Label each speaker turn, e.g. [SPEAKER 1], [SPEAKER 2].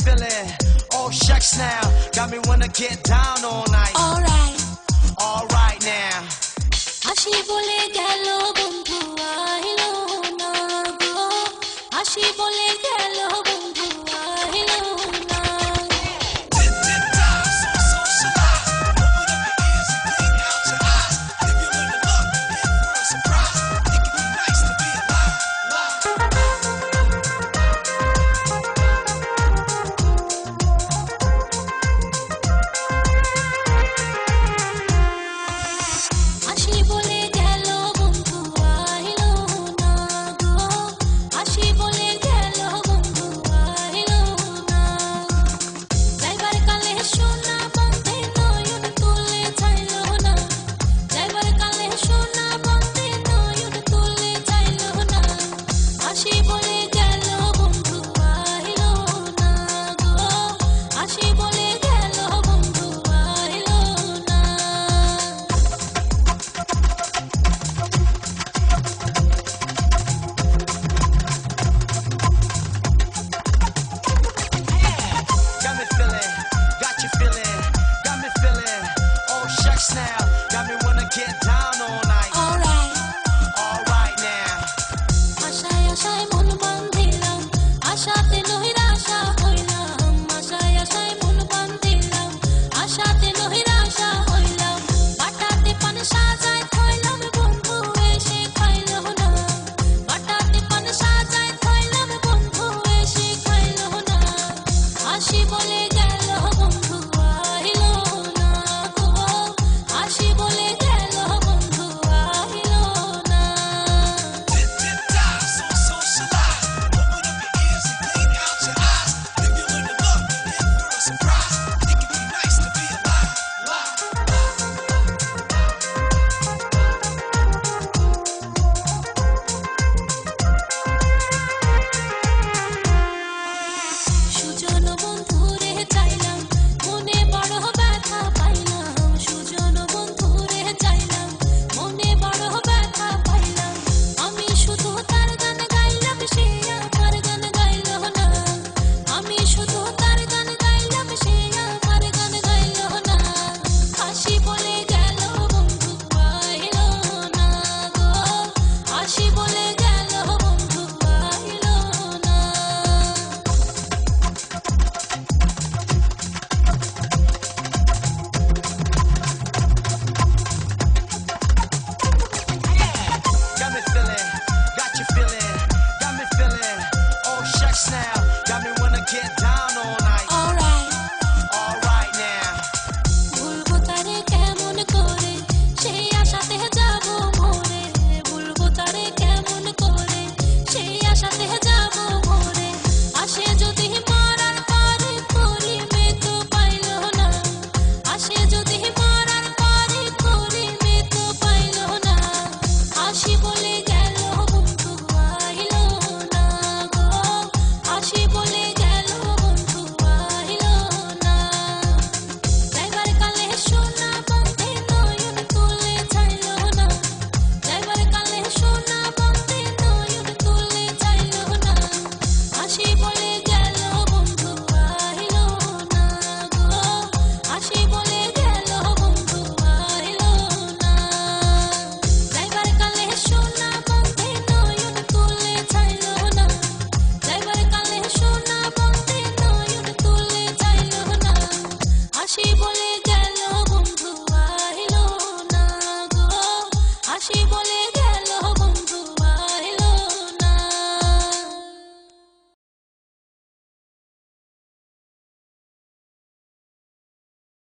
[SPEAKER 1] feeling. Oh shucks now, got me wanna get down all night. All right now.
[SPEAKER 2] হাসি বলে গেল বন্ধু আইলো না গো, হাসি বলে গেল বন্ধু আইলো না। হাসি বলে গেল বন্ধু আইলো না গো, হাসি বলে গেল বন্ধু আইলো না। যাইবার কালে সোনা বন্ধে নয়ন তুলে চাইলো না, যাইবার কালে সোনা বন্ধে নয়ন তুলে চাইলো না। হাসি বলে গেল বন্ধু আইলো না গো, হাসি বলে গেল বন্ধু আইলো না।
[SPEAKER 1] Got me feeling, got you feeling.